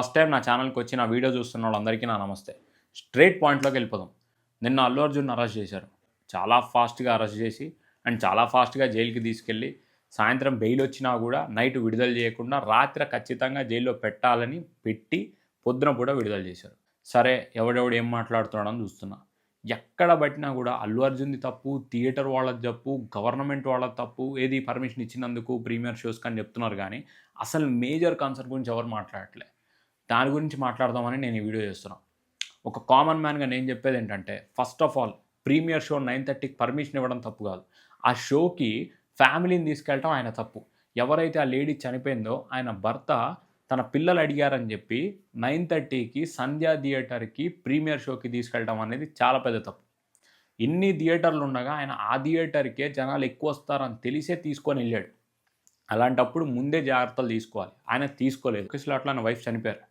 First time నా ఛానల్‌కి వచ్చి నా వీడియో చూస్తున్న వాళ్ళందరికీ నా నమస్తే. స్ట్రెయిట్ పాయింట్‌లోకి వెళ్ళిపోదాం. నిన్న అల్లు అర్జున్‌ని అరెస్ట్ చేశారు. చాలా ఫాస్ట్‌గా అరెస్ట్ చేసి చాలా ఫాస్ట్‌గా జైలుకి తీసుకెళ్ళి సాయంత్రం బెయిల్ వచ్చినా కూడా నైట్ విడుదల చేయకుండా రాత్రి ఖచ్చితంగా జైల్లో పెట్టాలని పెట్టి పొద్దున పూట విడుదల చేశారు. సరే ఎవడెవడు ఏం మాట్లాడుతున్నాడని చూస్తున్నా. ఎక్కడ పట్టినా కూడా అల్లు అర్జున్‌ది తప్పు, థియేటర్ వాళ్ళది తప్పు, గవర్నమెంట్ వాళ్ళది తప్పు, ఏది పర్మిషన్ ఇచ్చినందుకు ప్రీమియర్ షోస్‌కి అని చెప్తున్నారు గానీ అసలు మేజర్ కన్సర్న్ గురించి ఎవరు మాట్లాడట్లే. దాని గురించి మాట్లాడదామని నేను ఈ వీడియో చేస్తున్నాను. ఒక కామన్ మ్యాన్‌గా నేను చెప్పేదేంటంటే, first of all premiere show 9:30కి పర్మిషన్ ఇవ్వడం తప్పు కాదు. ఆ షోకి ఫ్యామిలీని తీసుకెళ్ళటం ఆయన తప్పు. ఎవరైతే ఆ లేడీ చనిపోయిందో ఆయన భర్త తన పిల్లలు అడిగారని చెప్పి 9:30కి సంధ్యా థియేటర్‌కి ప్రీమియర్ షోకి తీసుకెళ్ళడం అనేది చాలా పెద్ద తప్పు. ఇన్ని థియేటర్లు ఉండగా ఆయన ఆ థియేటర్‌కే జనాలు ఎక్కువొస్తారని తెలిసే తీసుకొనెళ్ళాడు. అలాంటప్పుడు ముందే జాగ్రత్తలు తీసుకోవాలి. ఆయన తీసుకోలేదు. స్లాట్‌లో ఆయన వైఫ్ చనిపోయారు.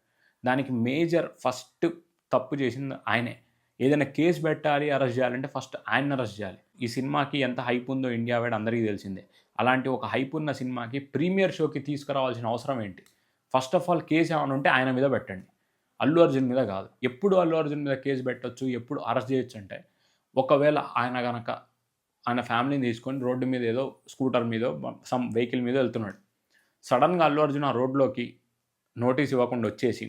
దానికి మేజర్ ఫస్ట్ తప్పు చేసింది ఆయనే. ఏదైనా కేస్ పెట్టాలి, అరెస్ట్ చేయాలంటే ఫస్ట్ ఆయన్ని అరెస్ట్ చేయాలి. ఈ సినిమాకి ఎంత హైప్ ఉందో ఇండియా వైడ్ అందరికీ తెలిసిందే. అలాంటి ఒక హైప్ ఉన్న సినిమాకి ప్రీమియర్ షోకి తీసుకురావాల్సిన అవసరం ఏంటి? ఫస్ట్ ఆఫ్ ఆల్ కేస్ ఏమైనా ఉంటే ఆయన మీద పెట్టండి. అల్లు అర్జున్ మీద కాదు. ఎప్పుడు అల్లు అర్జున్ మీద కేస్ పెట్టొచ్చు, ఎప్పుడు అరెస్ట్ చేయొచ్చు అంటే, ఒకవేళ ఆయన గనక ఆయన ఫ్యామిలీని తీసుకొని రోడ్డు మీద ఏదో స్కూటర్ మీదో సమ్ వెహికల్ మీదో వెళ్తున్నాడు. సడెన్‌గా అల్లు అర్జున్ ఆ రోడ్‌లోకి నోటీస్ ఇవ్వకుండా వచ్చేసి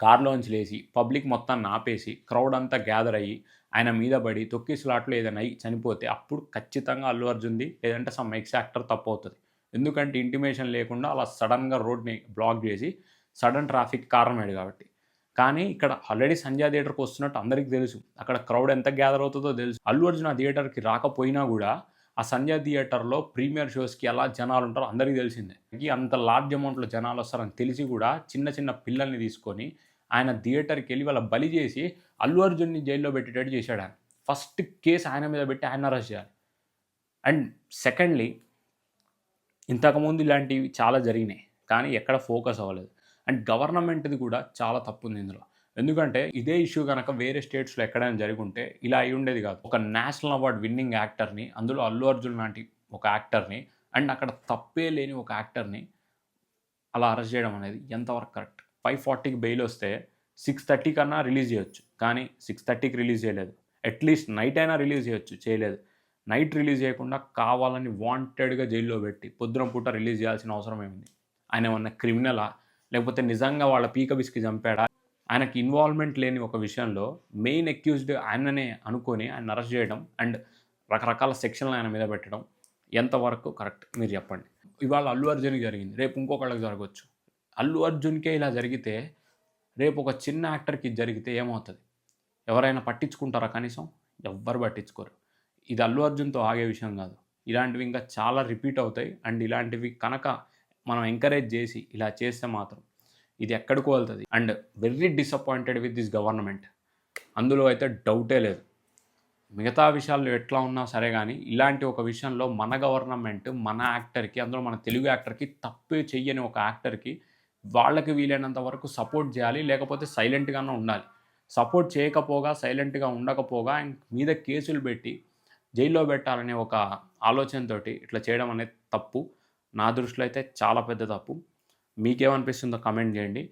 కార్‌లోంచి లేసి పబ్లిక్ మొత్తాన్ని ఆపేసి క్రౌడ్ అంతా గ్యాదర్ అయ్యి ఆయన మీద పడి తొక్కిసలాటలో ఏదైనా అయ్యి చనిపోతే అప్పుడు ఖచ్చితంగా అల్లు అర్జున్‌ది లేదంటే సమ్ ఎక్స్ యాక్టర్ తప్పవుతది. ఎందుకంటే ఇంటిమేషన్ లేకుండా అలా సడెన్‌గా రోడ్‌ని బ్లాక్ చేసి సడెన్ ట్రాఫిక్ కారణమయ్యాడు కాబట్టి. కానీ ఇక్కడ ఆల్రెడీ సంధ్యా థియేటర్‌కి వస్తున్నట్టు అందరికి తెలుసు. అక్కడ క్రౌడ్ ఎంత గ్యాదర్ అవుతదో తెలుసు. అల్లు అర్జున్ ఆ థియేటర్‌కి రాకపోయినా గూడా ఆ సంధ్యా థియేటర్‌లో ప్రీమియర్ షోస్‌కి ఎలా జనాలుంటారో అందరికీ తెలిసిందే. అంత లార్జ్ అమౌంట్‌లో జనాలొస్తారని తెలిసి గూడా చిన్న చిన్న పిల్లల్ని తీసుకొని ఆయన థియేటర్‌కెళ్ళి వాళ్ళ బలి చేసి అల్లు అర్జున్‌ని జైల్‌లో పెట్టేటట్టు చేశాడాయన. ఫస్ట్ కేస్ ఆయన మీద పెట్టి ఆయన్ని అరెస్ట్ చేయాలి. అండ్ సెకండ్‌లీ ఇంతకుముందు ఇలాంటివి చాలా జరిగినాయి. కానీ ఎక్కడ ఫోకస్ అవ్వలేదు. అండ్ గవర్నమెంట్‌ది కూడా చాలా తప్పుంది ఇందులో. ఎందుకంటే ఇదే ఇష్యూ గనక వేరే స్టేట్స్‌లో ఎక్కడైనా జరిగుంటే ఇలా అయ్యుండేది కాదు. ఒక నేషనల్ అవార్డ్ విన్నింగ్ యాక్టర్‌ని, అందులో అల్లు అర్జున్ లాంటి ఒక యాక్టర్‌ని అండ్ అక్కడ తప్పే లేని ఒక యాక్టర్‌ని అలా అరెస్ట్ చేయడం అనేది ఎంతవరకు కరెక్ట్? 5:40కి బెయిల్ వస్తే 6:30 కన్నా రిలీజ్ చేయొచ్చు. కానీ 6:30కి రిలీజ్ చేయలేదు. అట్‌లీస్ట్ నైట్ అయినా రిలీజ్ చేయొచ్చు. చేయలేదు. నైట్ రిలీజ్ చేయకుండా కావాలని వాంటెడ్‌గా జైల్‌లో పెట్టి పొద్దున పూట రిలీజ్ చేయాల్సిన అవసరం ఏముంది? ఆయన ఏమన్నా క్రిమినలా? లేకపోతే నిజంగా వాళ్ళ పీక పిసికి చంపాడా? ఆయనకి ఇన్వాల్వ్‌మెంట్ లేని ఒక విషయంలో మెయిన్ అక్యూజ్డ్ ఆయననే అనుకోని ఆయన్ని అరెస్ట్ చేయడం అండ్ రకరకాల సెక్షన్‌లు ఆయన మీద పెట్టడం ఎంతవరకు కరెక్ట్? మీరు చెప్పండి. ఇవాళ అల్లు అర్జున్‌కి జరిగింది. రేపు ఇంకొకళ్ళకి జరగొచ్చు. అల్లు అర్జున్‌కే ఇలా జరిగితే రేపు ఒక చిన్న యాక్టర్‌కి జరిగితే ఏమవుతది? ఎవరైనా పట్టించుకుంటారా కనీసం? ఎవ్వరు పట్టించుకోరు. ఇది అల్లు అర్జున్‌తో ఆగే విషయం కాదు. ఇలాంటివి ఇంకా చాలా రిపీట్ అవుతాయి. అండ్ ఇలాంటివి కనుక మనం ఎంకరేజ్ చేసి ఇలా చేస్తే మాత్రం ఇది ఎక్కడికో వెళ్తది. And very disappointed with this government. అందులో అయితే డౌటే లేదు. మిగతా విషయాల్లో ఎట్లా ఉన్నా సరే గానీ, ఇలాంటి ఒక విషయంలో మన గవర్నమెంట్ మన యాక్టర్‌కి, అందులో మన తెలుగు యాక్టర్‌కి తప్పే చెయ్యని ఒక యాక్టర్‌కి వాళ్ళకి వీలైనంత వరకు సపోర్ట్ జేయాలి. లేకపోతే సైలెంట్‌గానే ఉండాలి. సపోర్ట్ చేయకపోగా, సైలెంట్‌గా ఉండకపోగా ఆయన మీద కేసులు బెట్టి, జైల్లో బెట్టాలనే ఒక ఆలోచనతోటి ఇట్లా చేయడం అనేది తప్పు. నా దృష్టిలో అయితే చాలా పెద్ద తప్పు. మీకేమనిపిస్తుందో కామెంట్ జేయండి.